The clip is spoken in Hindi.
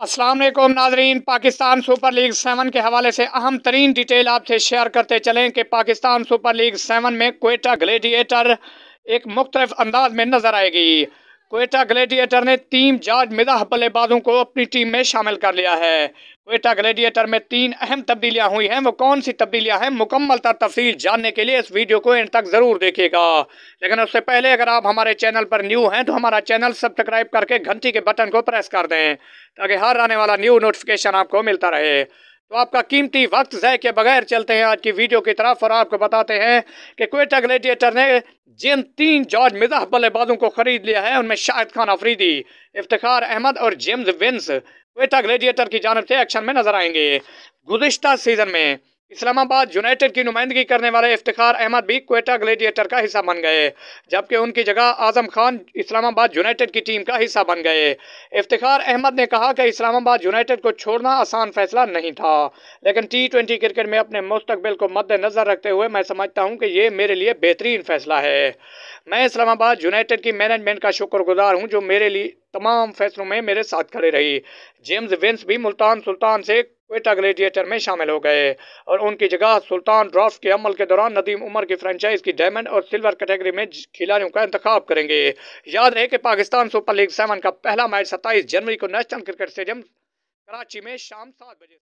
अस्सलाम वालेकुम नाजरीन। पाकिस्तान सुपर लीग 7 के हवाले से अहम तरीन डिटेल आपसे शेयर करते चलें कि पाकिस्तान सुपर लीग 7 में क्वेटा ग्लेडिएटर एक मुख्तलिफ अंदाज में नजर आएगी। क्वेटा ग्लेडिएटर ने 3 जाज मिजाह बल्लेबाजों को अपनी टीम में शामिल कर लिया है। क्वेटा ग्लेडिएटर में 3 अहम तब्दीलियां हुई हैं। वो कौन सी तब्दीलियां हैं, मुकम्मल तफसील जानने के लिए इस वीडियो को एंड तक जरूर देखिएगा। लेकिन उससे पहले अगर आप हमारे चैनल पर न्यू हैं तो हमारा चैनल सब्सक्राइब करके घंटी के बटन को प्रेस कर दें ताकि हर आने वाला न्यू नोटिफिकेशन आपको मिलता रहे। तो आपका कीमती वक्त ज़ाय के बगैर चलते हैं आज की वीडियो की तरफ और आपको बताते हैं कि क्वेटा ग्लेडिएटर ने जिन 3 जॉर्ज मिजाह बल्लेबाजों को खरीद लिया है उनमें शाहिद खान अफरीदी, इफ्तिखार अहमद और जेम्स विंस क्वेटा ग्लेडिएटर की जानिब से एक्शन में नजर आएंगे। गुज़िश्ता सीजन में इस्लामाबाद यूनाइटेड की नुमाइंदगी करने वाले इफ्तिखार अहमद भी क्वेटा ग्लेडिएटर का हिस्सा बन गए, जबकि उनकी जगह आजम खान इस्लामाबाद यूनाइटेड की टीम का हिस्सा बन गए। इफ्तिखार अहमद ने कहा कि इस्लामाबाद यूनाइटेड को छोड़ना आसान फैसला नहीं था, लेकिन T20 क्रिकेट में अपने मुस्तकबिल को मद्देनजर रखते हुए मैं समझता हूं कि ये मेरे लिए बेहतरीन फैसला है। मैं इस्लामाबाद यूनाइटेड की मैनेजमेंट का शुक्रगुजार हूं जो मेरे लिए तमाम फैसलों में मेरे साथ खड़े रही। जेम्स विंस भी मुल्तान सुल्तान से क्वेटा ग्लेडिएटर में शामिल हो गए और उनकी जगह सुल्तान ड्राफ्ट के अमल के दौरान नदीम उमर की फ्रेंचाइज की डायमंड और सिल्वर कैटेगरी में खिलाड़ियों का इंतखाब करेंगे। याद रहे कि पाकिस्तान सुपर लीग 7 का पहला मैच 27 जनवरी को नेशनल क्रिकेट स्टेडियम कराची में शाम 7 बजे